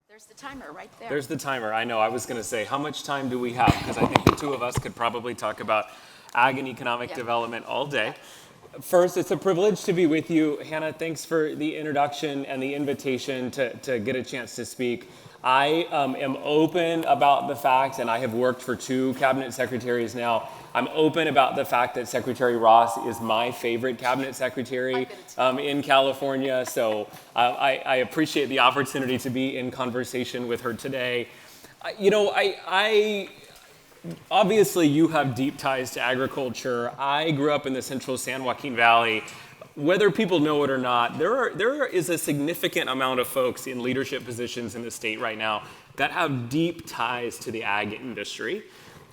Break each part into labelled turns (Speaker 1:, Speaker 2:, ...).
Speaker 1: There's the timer right there.
Speaker 2: There's the timer. I know. I was going to say, how much time do we have? Because I think the two of us could probably talk about ag and economic development all day. First, it's a privilege to be with you. Hannah, thanks for the introduction and the invitation to get a chance to speak. I am open about the fact, and I have worked for 2 cabinet secretaries now, I'm open about the fact that Secretary Ross is my favorite cabinet secretary in California. So I appreciate the opportunity to be in conversation with her today. Obviously, you have deep ties to agriculture. I grew up in the central San Joaquin Valley. Whether people know it or not, there is a significant amount of folks in leadership positions in the state right now that have deep ties to the ag industry.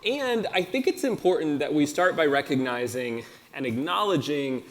Speaker 2: And I think it's important that we start by recognizing and acknowledging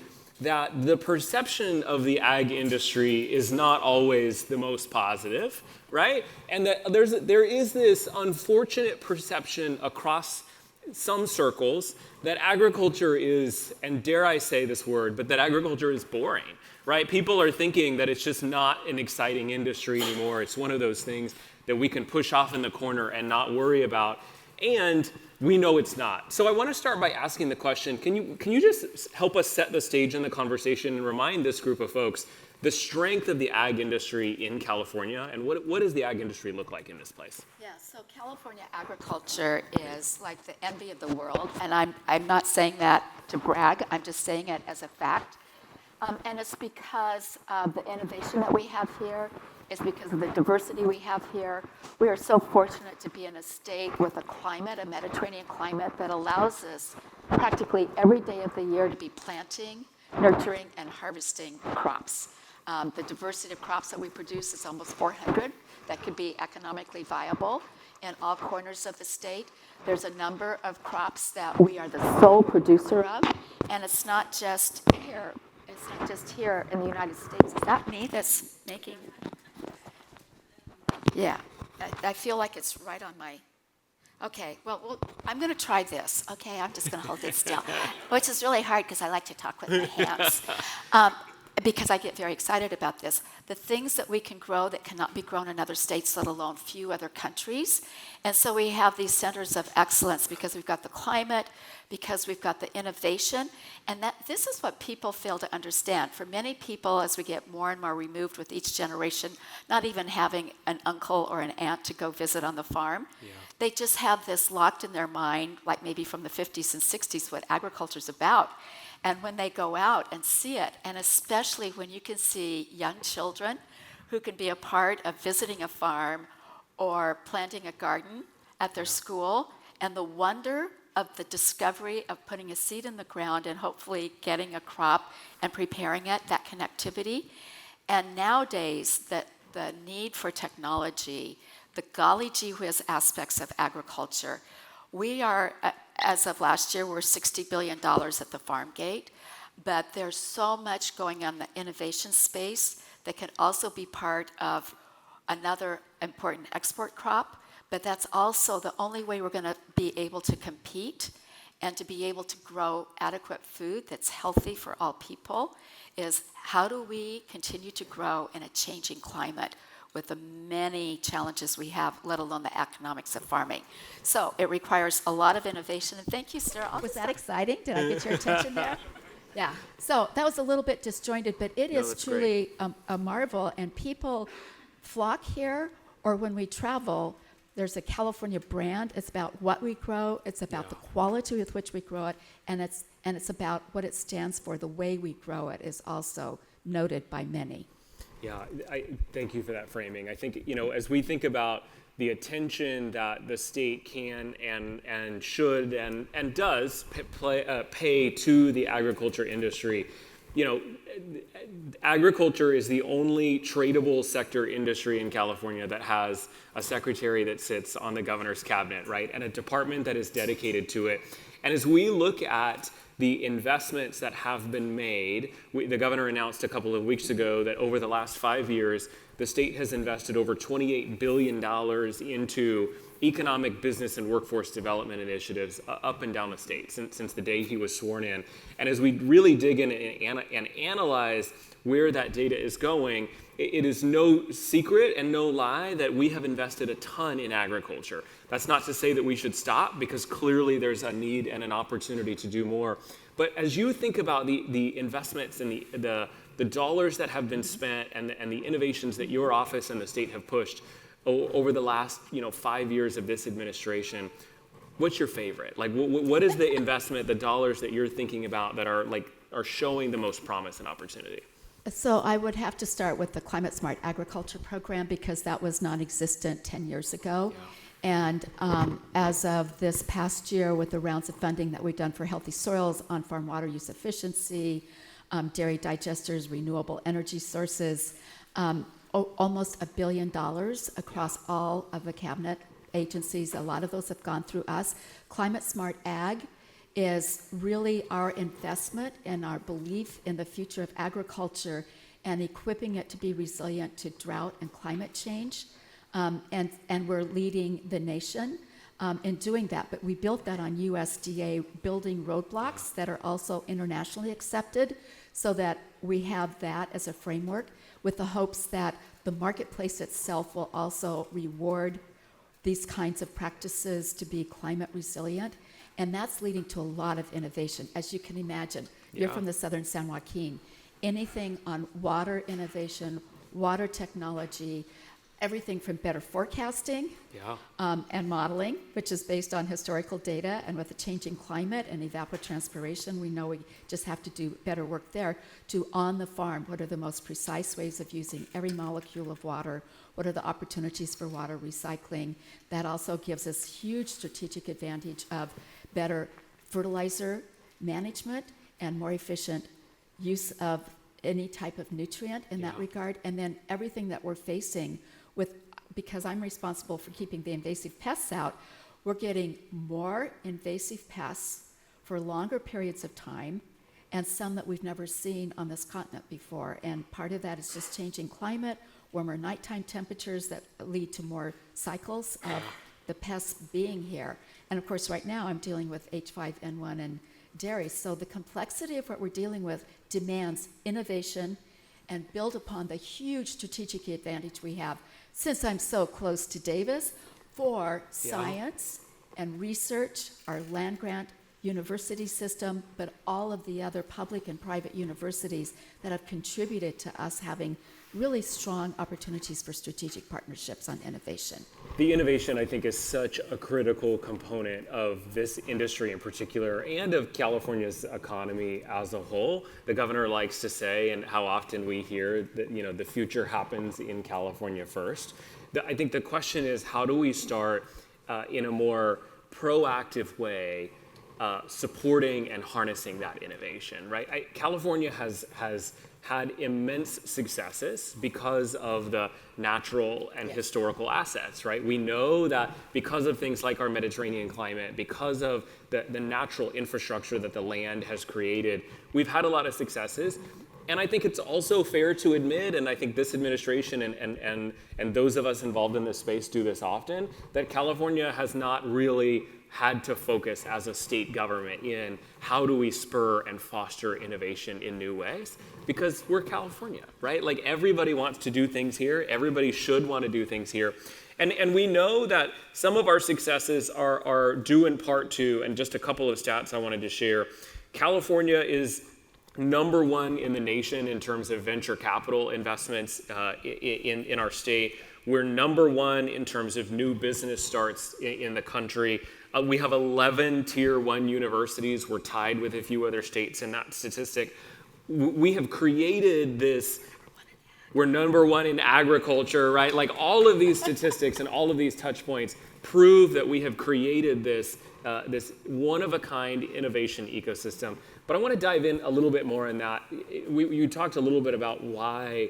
Speaker 2: that the perception of the ag industry is not always the most positive, right? And that there is this unfortunate perception across some circles that agriculture is, and dare I say this word, but that agriculture is boring, right? People are thinking that it's just not an exciting industry anymore. It's one of those things that we can push off in the corner and not worry about. And we know it's not. So I want to start by asking the question, can you just help us set the stage in the conversation and remind this group of folks the strength of the ag industry in California, and what does the ag industry look like in this place?
Speaker 1: Yeah, so California agriculture is like the envy of the world, and I'm not saying that to brag, I'm just saying it as a fact. And it's because of the innovation that we have here. It's because of the diversity we have here. We are so fortunate to be in a state with a climate, a Mediterranean climate, that allows us practically every day of the year to be planting, nurturing, and harvesting crops. The diversity of crops that we produce is almost 400 that could be economically viable in all corners of the state. There's a number of crops that we are the sole producer of, and it's not just here. It's not just here in the United States. Is that me that's making? Yeah, I feel like it's right on my. Okay, well, I'm going to try this. Okay, I'm just going to hold it still, which is really hard because I like to talk with my hands. Because I get very excited about this. The things that we can grow that cannot be grown in other states, let alone few other countries. And so we have these centers of excellence because we've got the climate, because we've got the innovation, and that this is what people fail to understand. For many people, as we get more and more removed with each generation, not even having an uncle or an aunt to go visit on the farm, they just have this locked in their mind, like maybe from the 50s and 60s, what agriculture's about. And when they go out and see it, and especially when you can see young children who can be a part of visiting a farm or planting a garden at their school, and the wonder of the discovery of putting a seed in the ground and hopefully getting a crop and preparing it, that connectivity. And nowadays, the need for technology, the golly gee whiz aspects of agriculture, we are, as of last year, we're $60 billion at the farm gate, but there's so much going on in the innovation space that can also be part of another important export crop, but that's also the only way we're going to be able to compete and to be able to grow adequate food that's healthy for all people is how do we continue to grow in a changing climate with the many challenges we have, let alone the economics of farming. So it requires a lot of innovation. And thank you, sir.
Speaker 3: Was that exciting? Did I get your attention there? Yeah. So that was a little bit disjointed, but it is truly a marvel. And people flock here, or when we travel, there's a California brand. It's about what we grow. It's about the quality with which we grow it. And it's about what it stands for. The way we grow it is also noted by many.
Speaker 2: Yeah, I thank you for that framing. I think, as we think about the attention that the state can and should and does pay to the agriculture industry, agriculture is the only tradable sector industry in California that has a secretary that sits on the governor's cabinet, right? And a department that is dedicated to it. And as we look at the investments that have been made, the governor announced a couple of weeks ago that over the last 5 years, the state has invested over $28 billion into economic, business, and workforce development initiatives up and down the state since the day he was sworn in. And as we really dig in and analyze where that data is going, it is no secret and no lie that we have invested a ton in agriculture. That's not to say that we should stop, because clearly there's a need and an opportunity to do more. But as you think about the investments and the dollars that have been spent and the innovations that your office and the state have pushed over the last 5 years of this administration, what's your favorite? Like, what is the investment, the dollars that you're thinking about that are showing the most promise and opportunity?
Speaker 3: So I would have to start with the Climate Smart Agriculture Program, because that was non-existent 10 years ago.
Speaker 2: Yeah.
Speaker 3: And as of this past year, with the rounds of funding that we've done for healthy soils, on-farm water use efficiency, dairy digesters, renewable energy sources, almost $1 billion across all of the cabinet agencies. A lot of those have gone through us. Climate Smart Ag is really our investment and our belief in the future of agriculture and equipping it to be resilient to drought and climate change. And we're leading the nation in doing that. But we built that on USDA building roadblocks that are also internationally accepted, so that we have that as a framework, with the hopes that the marketplace itself will also reward these kinds of practices to be climate resilient. And that's leading to a lot of innovation. As you can imagine, you're from the southern San Joaquin. Anything on water innovation, water technology, everything from better forecasting and modeling, which is based on historical data, and with the changing climate and evapotranspiration, we know we just have to do better work there, to on the farm, what are the most precise ways of using every molecule of water, what are the opportunities for water recycling. That also gives us huge strategic advantage of better fertilizer management and more efficient use of any type of nutrient in that regard. And then everything that we're facing with, because I'm responsible for keeping the invasive pests out, we're getting more invasive pests for longer periods of time, and some that we've never seen on this continent before. And part of that is just changing climate, warmer nighttime temperatures that lead to more cycles of the pests being here. And of course, right now I'm dealing with H5N1 and dairy. So the complexity of what we're dealing with demands innovation and build upon the huge strategic advantage we have, since I'm so close to Davis, for science and research, our land grant university system, but all of the other public and private universities that have contributed to us having really strong opportunities for strategic partnerships on innovation.
Speaker 2: The innovation, I think, is such a critical component of this industry in particular, and of California's economy as a whole. The governor likes to say, and how often we hear that, the future happens in California first. I think the question is, how do we start in a more proactive way supporting and harnessing that innovation, right? California has had immense successes because of the natural and historical assets, right? We know that because of things like our Mediterranean climate, because of the natural infrastructure that the land has created, we've had a lot of successes. And I think it's also fair to admit, and I think this administration and those of us involved in this space do this often, that California has not really had to focus as a state government in how do we spur and foster innovation in new ways, because we're California, right? Like, everybody wants to do things here. Everybody should want to do things here. And we know that some of our successes are due in part to, and just a couple of stats I wanted to share, California is number one in the nation in terms of venture capital investments in our state. We're number one in terms of new business starts in the country. We have 11 tier 1 universities. We're tied with a few other states in that statistic. We have created this, we're number one in agriculture, right? Like, all of these statistics and all of these touch points prove that we have created this one-of-a-kind innovation ecosystem. But I want to dive in a little bit more in that. You talked a little bit about why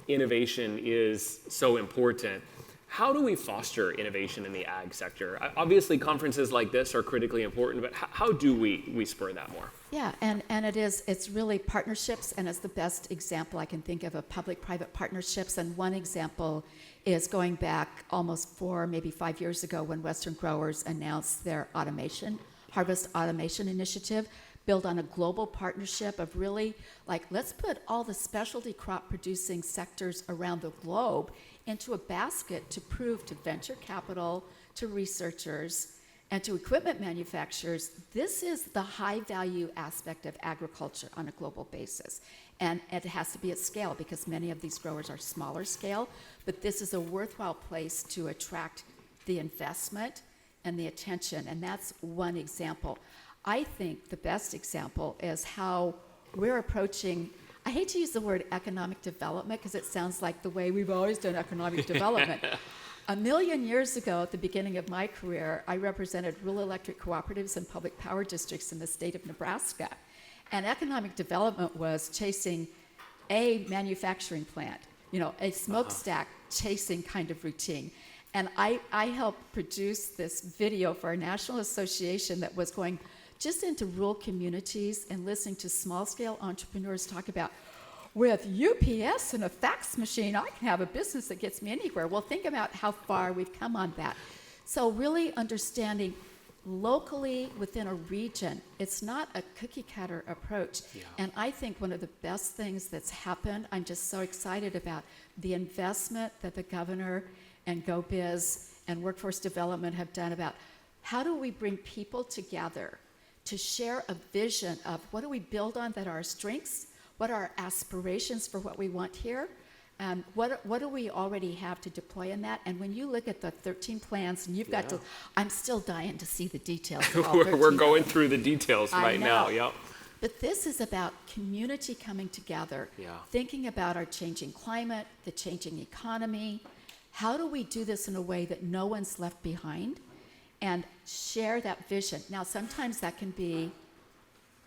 Speaker 2: innovation is so important. How do we foster innovation in the ag sector? Obviously, conferences like this are critically important, but how do we spur that more?
Speaker 3: Yeah, and it's really partnerships, and it's the best example I can think of public-private partnerships. And one example is going back almost 4, maybe 5 years ago, when Western growers announced their harvest automation initiative. build on a global partnership of really, like, let's put all the specialty crop producing sectors around the globe into a basket to prove to venture capital, to researchers, and to equipment manufacturers, this is the high value aspect of agriculture on a global basis. And it has to be at scale because many of these growers are smaller scale, but this is a worthwhile place to attract the investment and the attention, and that's one example. I think the best example is how we're approaching, I hate to use the word economic development because it sounds like the way we've always done economic development. A million years ago, at the beginning of my career, I represented rural electric cooperatives and public power districts in the state of Nebraska. And economic development was chasing a manufacturing plant, a smokestack chasing kind of routine. And I helped produce this video for our national association that was going just into rural communities and listening to small-scale entrepreneurs talk about, with UPS and a fax machine, I can have a business that gets me anywhere. Well, think about how far we've come on that. So really understanding locally within a region, it's not a cookie-cutter approach. Yeah. And I think one of the best things that's happened, I'm just so excited about the investment that the governor and GoBiz and workforce development have done about how do we bring people together to share a vision of what do we build on that are our strengths, what are our aspirations for what we want here, and what do we already have to deploy in that? And when you look at the 13 plans, and you've got to, I'm still dying to see the details.
Speaker 2: We're going through the details right now, yep.
Speaker 3: But this is about community coming together, thinking about our changing climate, the changing economy. How do we do this in a way that no one's left behind and share that vision? Now, sometimes that can be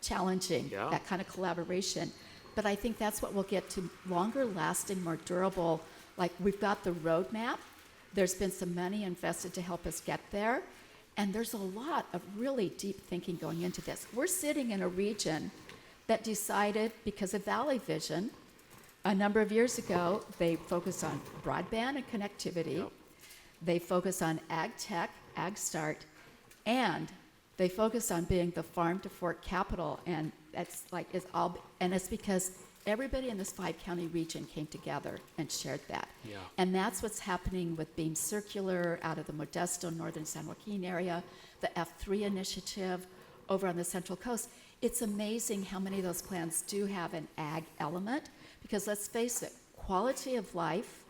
Speaker 3: challenging, that kind of collaboration. But I think that's what we'll get to longer lasting, more durable. Like we've got the roadmap. There's been some money invested to help us get there. And there's a lot of really deep thinking going into this. We're sitting in a region that decided, because of Valley Vision, a number of years ago, they focused on broadband and connectivity. They focused on ag tech, ag start, and they focused on being the farm to fork capital. And that's like, and it's because everybody in this 5-county region came together and shared that. And that's what's happening with Beam Circular out of the Modesto, northern San Joaquin area, the F3 initiative over on the Central Coast. It's amazing how many of those plans do have an ag element, because let's face it, quality of life,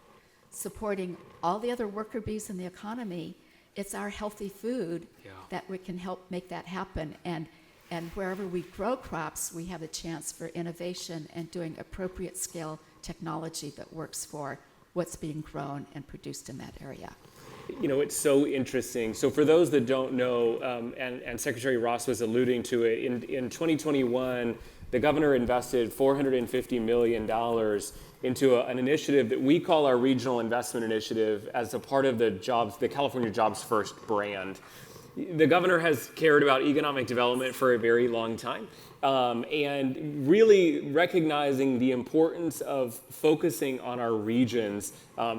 Speaker 3: supporting all the other worker bees in the economy, it's our healthy food that we can help make that happen. And wherever we grow crops, we have a chance for innovation and doing appropriate scale technology that works for what's being grown and produced in that area.
Speaker 2: It's so interesting. So for those that don't know, and Secretary Ross was alluding to it, in 2021, the governor invested $450 million into an initiative that we call our Regional Investment Initiative as a part of the California Jobs First brand. The governor has cared about economic development for a very long time, and really recognizing the importance of focusing on our regions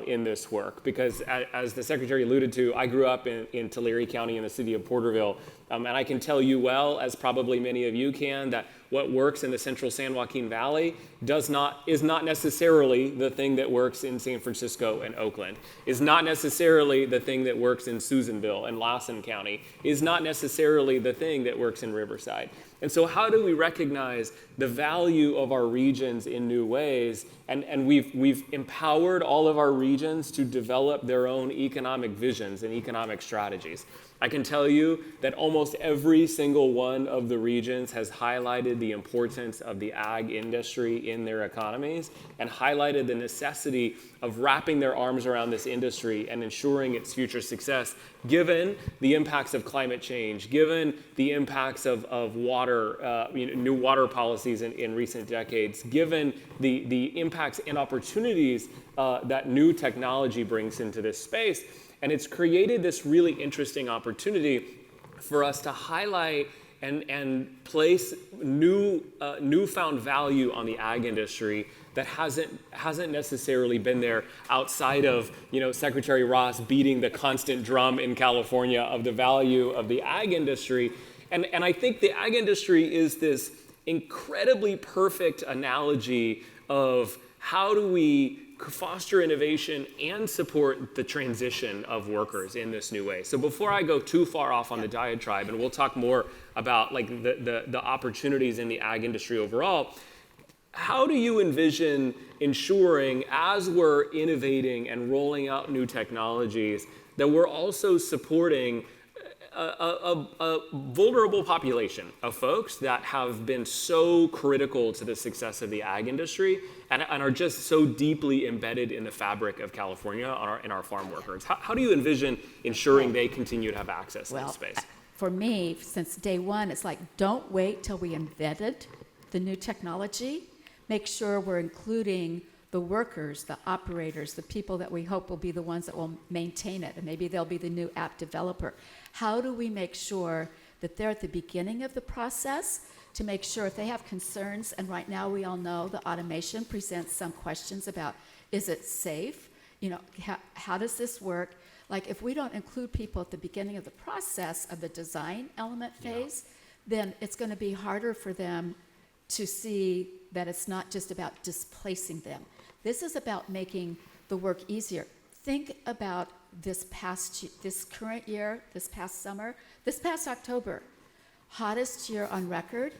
Speaker 2: in this work. Because as the Secretary alluded to, I grew up in Tulare County in the city of Porterville, and I can tell you well, as probably many of you can, that what works in the central San Joaquin Valley is not necessarily the thing that works in San Francisco and Oakland, is not necessarily the thing that works in Susanville and Lassen County, is not necessarily the thing that works in Riverside. And so how do we recognize the value of our regions in new ways? And we've empowered all of our regions to develop their own economic visions and economic strategies. I can tell you that almost every single one of the regions has highlighted the importance of the ag industry in their economies and highlighted the necessity of wrapping their arms around this industry and ensuring its future success, given the impacts of climate change, given the impacts of water, new water policies in recent decades, given the impacts and opportunities that new technology brings into this space. And it's created this really interesting opportunity for us to highlight and place newfound value on the ag industry that hasn't necessarily been there outside of Secretary Ross beating the constant drum in California of the value of the ag industry. And I think the ag industry is this incredibly perfect analogy of how do we foster innovation and support the transition of workers in this new way. So before I go too far off on the diatribe, and we'll talk more about like the opportunities in the ag industry overall, how do you envision ensuring, as we're innovating and rolling out new technologies, that we're also supporting a vulnerable population of folks that have been so critical to the success of the ag industry and are just so deeply embedded in the fabric of California in our farm workers? How do you envision ensuring they continue to have access to this space?
Speaker 3: For me, since day one, it's like, don't wait till we invented the new technology. Make sure we're including the workers, the operators, the people that we hope will be the ones that will maintain it, and maybe they'll be the new app developer. How do we make sure that they're at the beginning of the process to make sure if they have concerns, and right now we all know the automation presents some questions about, is it safe? You know, how does this work? Like, if we don't include people at the beginning of the process of the design element phase, then it's going to be harder for them to see that it's not just about displacing them. This is about making the work easier. Think about this current year, this past summer, this past October, hottest year on record,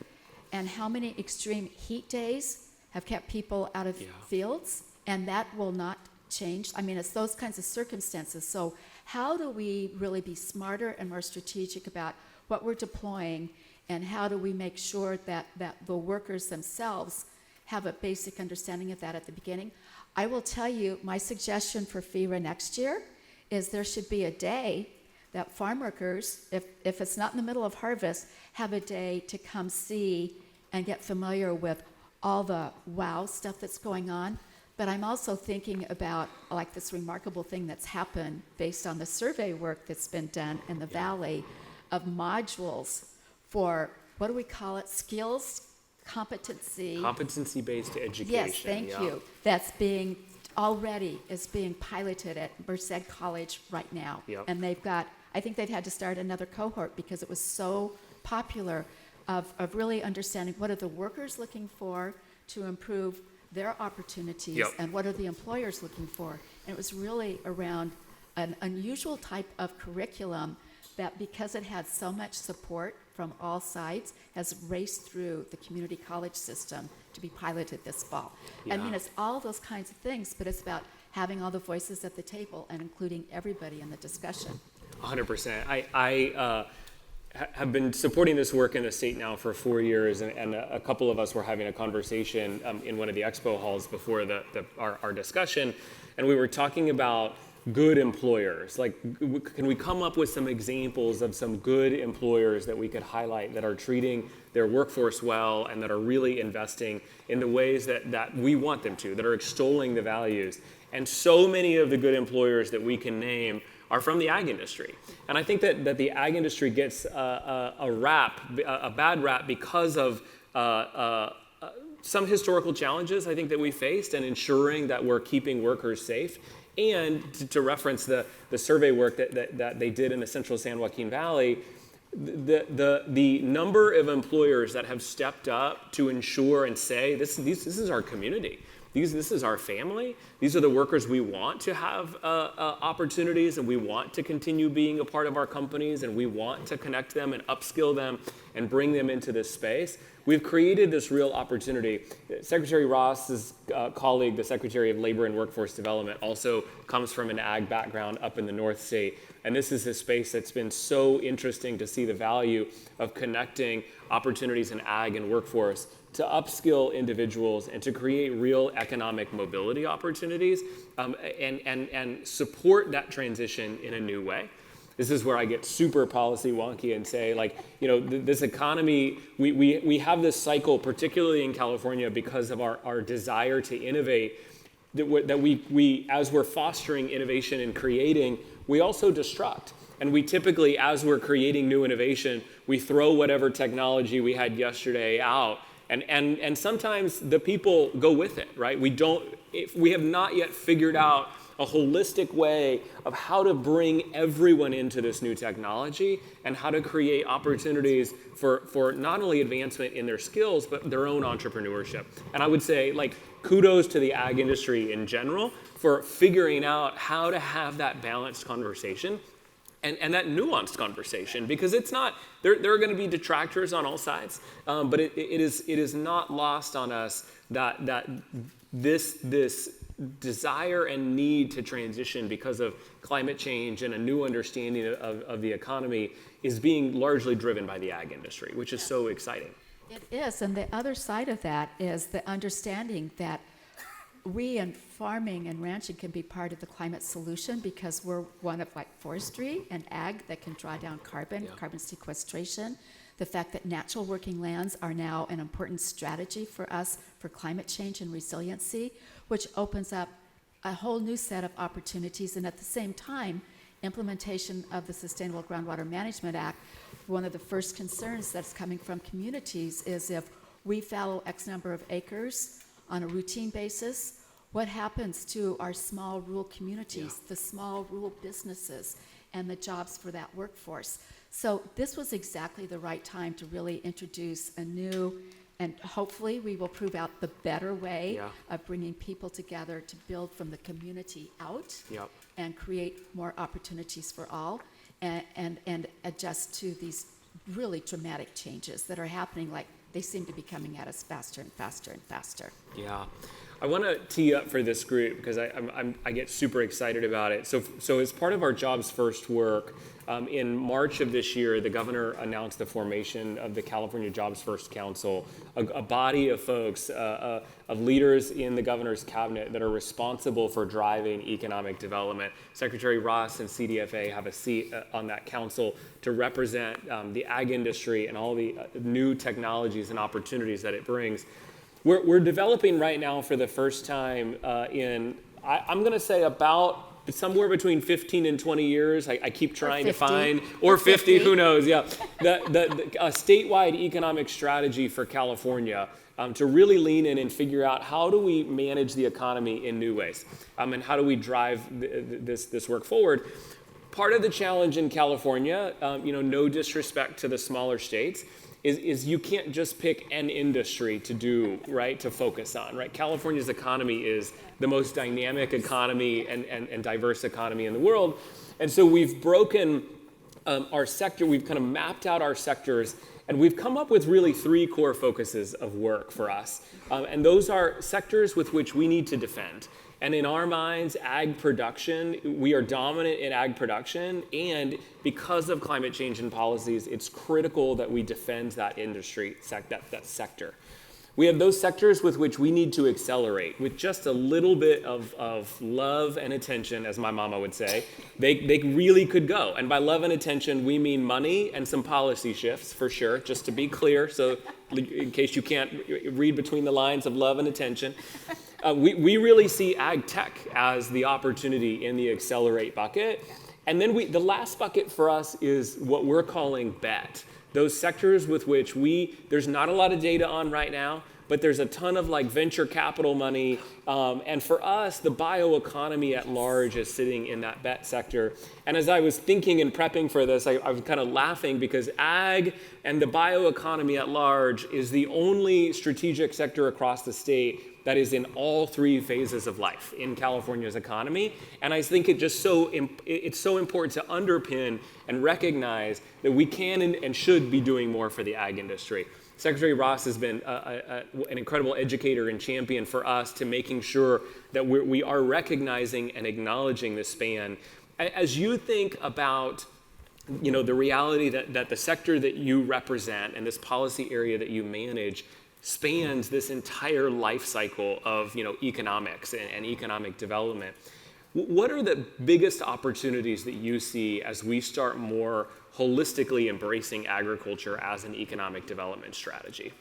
Speaker 3: and how many extreme heat days have kept people out of fields, and that will not change. I mean, it's those kinds of circumstances. So how do we really be smarter and more strategic about what we're deploying, and how do we make sure that the workers themselves have a basic understanding of that at the beginning? I will tell you, my suggestion for FIRA next year is there should be a day that farm workers, if it's not in the middle of harvest, have a day to come see and get familiar with all the wow stuff that's going on. But I'm also thinking about like this remarkable thing that's happened based on the survey work that's been done in the Valley of modules for, what do we call it, skills, competency.
Speaker 2: Competency-based education.
Speaker 3: Yes, thank you. That's being piloted at Merced College right now.
Speaker 2: Yep.
Speaker 3: And they've got, I think they've had to start another cohort because it was so popular of really understanding what are the workers looking for to improve their opportunities, and what are the employers looking for. And it was really around an unusual type of curriculum that, because it had so much support from all sides, has raced through the community college system to be piloted this fall. I mean, it's all those kinds of things, but it's about having all the voices at the table and including everybody in the discussion.
Speaker 2: 100%. I have been supporting this work in the state now for 4 years, and a couple of us were having a conversation in one of the expo halls before our discussion, and we were talking about good employers. Like, can we come up with some examples of some good employers that we could highlight that are treating their workforce well and that are really investing in the ways that we want them to, that are extolling the values? And so many of the good employers that we can name are from the ag industry. And I think that the ag industry gets a bad rap because of some historical challenges I think that we faced in ensuring that we're keeping workers safe. And to reference the survey work that they did in the central San Joaquin Valley, the number of employers that have stepped up to ensure and say, this is our community. This is our family. These are the workers we want to have opportunities, and we want to continue being a part of our companies, and we want to connect them and upskill them and bring them into this space. We've created this real opportunity. Secretary Ross's colleague, the Secretary of Labor and Workforce Development, also comes from an ag background up in the North State. And this is a space that's been so interesting to see the value of connecting opportunities in ag and workforce to upskill individuals and to create real economic mobility opportunities, and support that transition in a new way. This is where I get super policy wonky and say, like, you know, this economy, we have this cycle, particularly in California, because of our desire to innovate, that we as we're fostering innovation and creating, we also destruct. And we typically, as we're creating new innovation, we throw whatever technology we had yesterday out. And sometimes the people go with it, right? We have not yet figured out a holistic way of how to bring everyone into this new technology and how to create opportunities for not only advancement in their skills, but their own entrepreneurship. And I would say, like, kudos to the ag industry in general for figuring out how to have that balanced conversation and that nuanced conversation, because it's not, there are going to be detractors on all sides, but it is not lost on us that this desire and need to transition because of climate change and a new understanding of the economy is being largely driven by the ag industry, which is so exciting.
Speaker 3: It is, and the other side of that is the understanding that we in farming and ranching can be part of the climate solution because we're one of, like, forestry and ag that can draw down carbon sequestration. The fact that natural working lands are now an important strategy for us for climate change and resiliency, which opens up a whole new set of opportunities. And at the same time, implementation of the Sustainable Groundwater Management Act, one of the first concerns that's coming from communities is if we fallow X number of acres on a routine basis, what happens to our small rural communities, the small rural businesses, and the jobs for that workforce? So this was exactly the right time to really introduce a new, and hopefully we will prove out the better way of bringing people together to build from the community out and create more opportunities for all, and adjust to these really dramatic changes that are happening. Like, they seem to be coming at us faster and faster and faster.
Speaker 2: Yeah. I want to tee up for this group because I get super excited about it. So as part of our Jobs First work, in March of this year, the governor announced the formation of the California Jobs First Council, a body of folks, of leaders in the governor's cabinet that are responsible for driving economic development. Secretary Ross and CDFA have a seat on that council to represent the ag industry and all the new technologies and opportunities that it brings. We're developing right now for the first time I'm going to say about somewhere between 15 and 20 years. I keep trying to find, or 50, who knows, a statewide economic strategy for California to really lean in and figure out how do we manage the economy in new ways, and how do we drive this work forward. Part of the challenge in California, no disrespect to the smaller states, is you can't just pick an industry to do, right, to focus on, right? California's economy is the most dynamic economy and diverse economy in the world. And so we've broken our sector, we've kind of mapped out our sectors, and we've come up with really 3 core focuses of work for us. And those are sectors with which we need to defend. And in our minds, ag production, we are dominant in ag production, and because of climate change and policies, it's critical that we defend that industry, that sector. We have those sectors with which we need to accelerate with just a little bit of love and attention, as my mama would say. They really could go. And by love and attention, we mean money and some policy shifts, for sure, just to be clear, so in case you can't read between the lines of love and attention. We really see ag tech as the opportunity in the accelerate bucket. And then the last bucket for us is what we're calling bet. Those sectors with which there's not a lot of data on right now, but there's a ton of venture capital money. And for us, the bioeconomy at large is sitting in that bet sector. And as I was thinking and prepping for this, I was kind of laughing because ag and the bioeconomy at large is the only strategic sector across the state that is in all 3 phases of life in California's economy. And I think it's so important to underpin and recognize that we can and should be doing more for the ag industry. Secretary Ross has been an incredible educator and champion for us to making sure that we are recognizing and acknowledging this span. As you think about the reality that the sector that you represent and this policy area that you manage spans this entire life cycle of economics and economic development. What are the biggest opportunities that you see as we start more holistically embracing agriculture as an economic development strategy?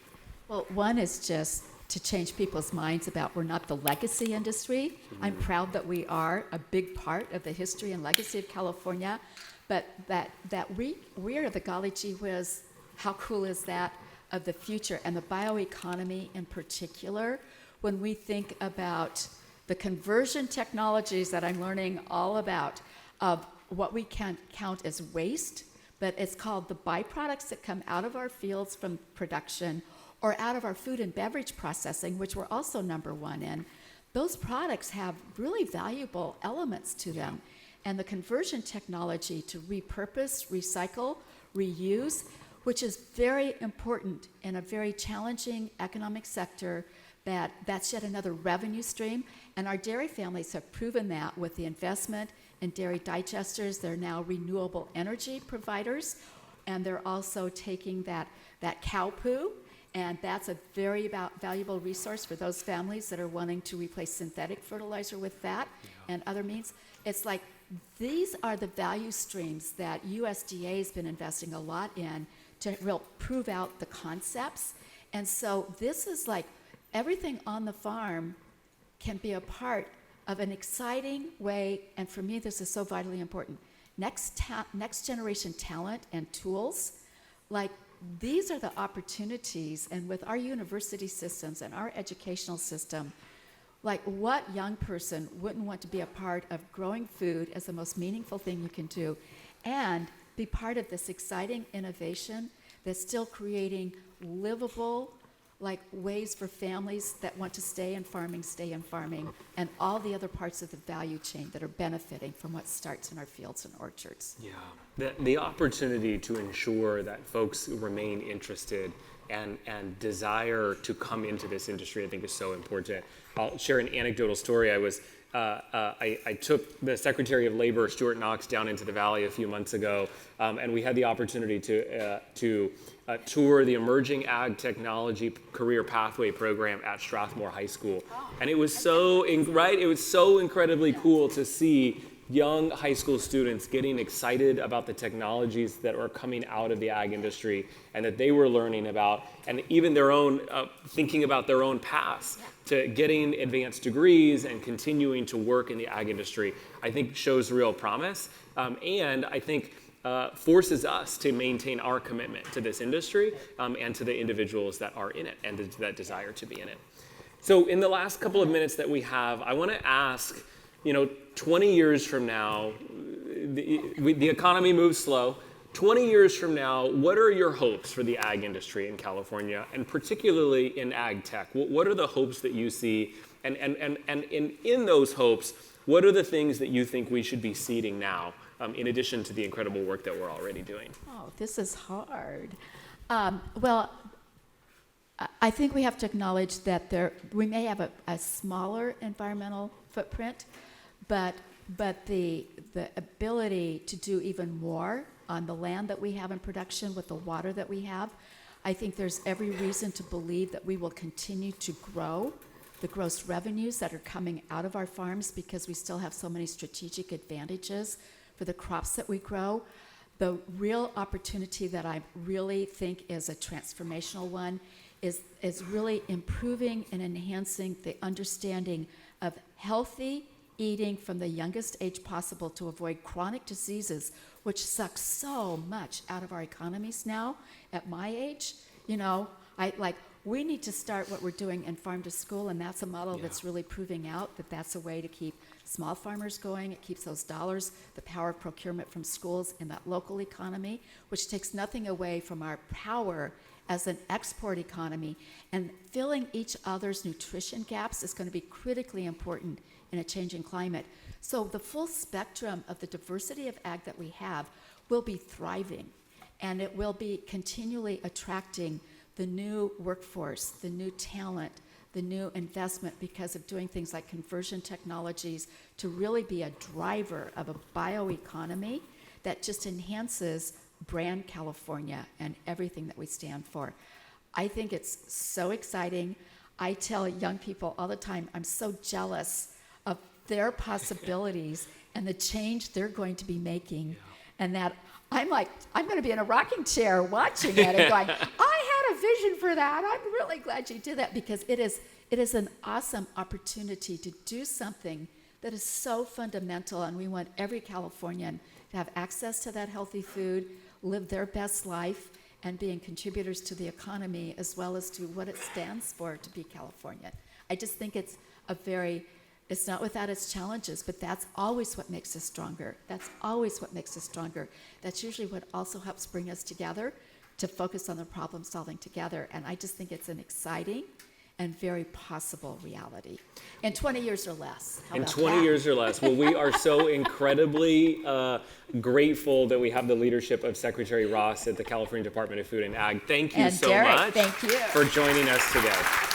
Speaker 3: Well, one is just to change people's minds about we're not the legacy industry. I'm proud that we are a big part of the history and legacy of California, but that we are the golly gee whiz, how cool is that, of the future, and the bioeconomy in particular. When we think about the conversion technologies that I'm learning all about of what we can count as waste, but it's called the byproducts that come out of our fields from production or out of our food and beverage processing, which we're also number one in. Those products have really valuable elements to them. And the conversion technology to repurpose, recycle, reuse, which is very important in a very challenging economic sector, that's yet another revenue stream. And our dairy families have proven that with the investment in dairy digesters. They're now renewable energy providers, and they're also taking that cow poo, and that's a very valuable resource for those families that are wanting to replace synthetic fertilizer with that and other means. It's like these are the value streams that USDA has been investing a lot in to prove out the concepts. And so this is like everything on the farm can be a part of an exciting way, and for me this is so vitally important, next generation talent and tools. Like these are the opportunities, and with our university systems and our educational system, like what young person wouldn't want to be a part of growing food as the most meaningful thing you can do and be part of this exciting innovation that's still creating livable like ways for families that want to stay in farming, and all the other parts of the value chain that are benefiting from what starts in our fields and orchards.
Speaker 2: Yeah, the opportunity to ensure that folks remain interested and desire to come into this industry, I think, is so important. I'll share an anecdotal story. I took the Secretary of Labor, Stuart Knox, down into the Valley a few months ago, and we had the opportunity to tour the Emerging Ag Technology Career Pathway Program at Strathmore High School. And it was so incredibly cool to see young high school students getting excited about the technologies that are coming out of the ag industry and that they were learning about, and even their own thinking about their own paths to getting advanced degrees and continuing to work in the ag industry. I think shows real promise, and I think forces us to maintain our commitment to this industry and to the individuals that are in it and that desire to be in it. So in the last couple of minutes that we have, I want to ask, 20 years from now, the economy moves slow. 20 years from now, what are your hopes for the ag industry in California, and particularly in ag tech? What are the hopes that you see? And in those hopes, what are the things that you think we should be seeding now, in addition to the incredible work that we're already doing?
Speaker 3: Oh, this is hard. Well, I think we have to acknowledge that we may have a smaller environmental footprint, but the ability to do even more on the land that we have in production with the water that we have, I think there's every reason to believe that we will continue to grow the gross revenues that are coming out of our farms because we still have so many strategic advantages for the crops that we grow. The real opportunity that I really think is a transformational one is really improving and enhancing the understanding of healthy eating from the youngest age possible to avoid chronic diseases, which suck so much out of our economies now at my age. We need to start what we're doing in farm to school, and that's a model that's really proving out that that's a way to keep small farmers going. It keeps those dollars, the power of procurement from schools in that local economy, which takes nothing away from our power as an export economy. And filling each other's nutrition gaps is going to be critically important in a changing climate. So the full spectrum of the diversity of ag that we have will be thriving, and it will be continually attracting the new workforce, the new talent, the new investment because of doing things like conversion technologies to really be a driver of a bioeconomy that just enhances brand California and everything that we stand for. I think it's so exciting. I tell young people all the time, I'm so jealous of their possibilities and the change they're going to be making, and that I'm going to be in a rocking chair watching it and going, I had a vision for that. I'm really glad you did that, because it is an awesome opportunity to do something that is so fundamental, and we want every Californian to have access to that healthy food, live their best life, and being contributors to the economy as well as to what it stands for to be California. I just think it's It's not without its challenges, but that's always what makes us stronger. That's always what makes us stronger. That's usually what also helps bring us together to focus on the problem solving together. And I just think it's an exciting and very possible reality in 20 years or less. How
Speaker 2: In
Speaker 3: about
Speaker 2: 20
Speaker 3: that?
Speaker 2: years or less. Well, we are so incredibly grateful that we have the leadership of Secretary Ross at the California Department of Food and Ag. Thank you
Speaker 3: And
Speaker 2: so
Speaker 3: Derek,
Speaker 2: much
Speaker 3: thank you.
Speaker 2: for joining us today.